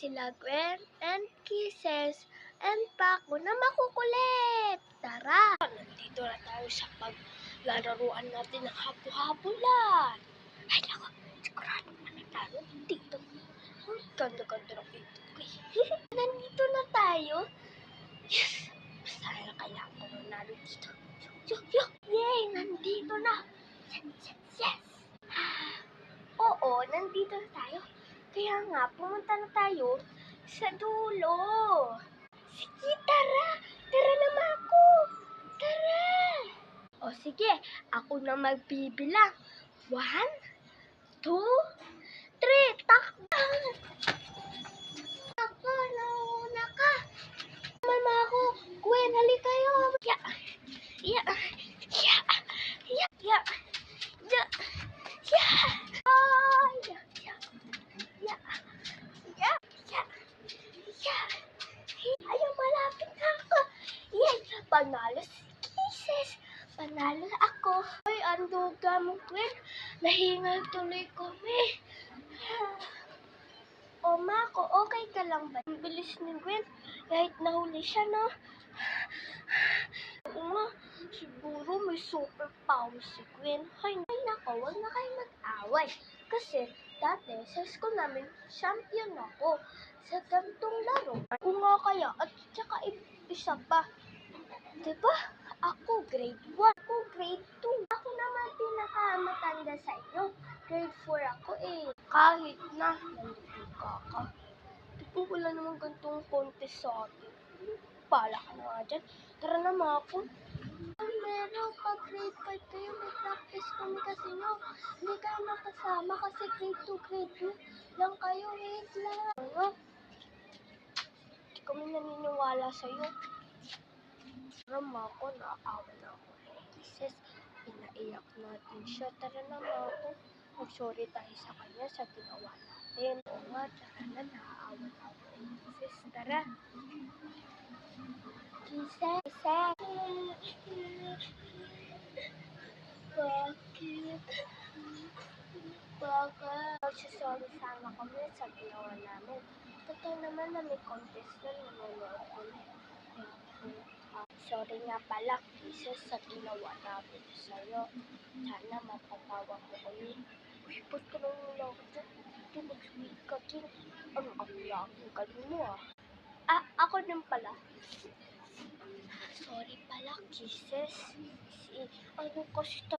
sila Gwen and Kisses and Paco na makukulit. Tara! Nandito na tayo sa paglalaruan natin ng hapo-hapulan. Ay nako, sigurado manatalo dito. Ang ganda-ganda ng ito. Nandito na tayo. Yes! Basta na kailangan ko nanalo dito. Yay! Nandito na! Yes! Oo, nandito na tayo. Kaya nga, pumunta na tayo sa dulo. Sige, tara! Tara naman ako! Tara! O sige, ako na magbibilang. 1, 2, 3, takbo! Ako, nauna ka. Mama ako, Gwen, halika kayo. Ya, ya, ya, ya, ya, ya, ya. Ay, ya, ya, ya, ya, ya, ya. Ayaw, malapit na ako. Yay, panalo si Kisses. Panalo ako. Ay, ang duga mo, Gwen. Nahingal tuloy kami. O, Mako, okay ka lang ba? Ang bilis ni Gwen. Kahit nahuli siya, no? Oo nga, siguro may superpower si Gwen. Ay, nako, wag na kayo mag-away. Kasi, dati, sa school namin, champion ako sa gantong laro. Oo nga kaya, at saka isa pa. Diba? Ako grade 1, ako grade 2. Ako naman pinakamatanda sa inyo. Grade 4 ako eh. Kahit na, nandito ka. Diba wala namang gantong contest sa atin. Pala ka na nga dyan. Tara na mga ako. Meron pag grade 5 kayo, may practice kami kasi nyo. Hindi kayo nakasama kasi grade 2, grade 2 lang kayo. Wait lang. Hindi kami naniniwala sa'yo. Tara ako, naawa na ako. Kisses, pinaiyak natin siya. Tara na ako. Mag-sorry tayo sa kanya sa ginawa natin. Oo nga, tara na, naawa na ako. Kisses, tara. Kisses. Bakit? Bakit? Magsasorry sana kami sa ginawa namin. Totoo naman na may contest na nanonood kami. Sorry nga pala, Kisses, sa ginawa namin sa'yo. Sana mapatawa mo kami. Uy, ba't ka nang nilawag dyan? Hindi, mag-sweet ka din. Ang galing mo ah. Ako din pala. Sorry pala, Kisses. Ano kasi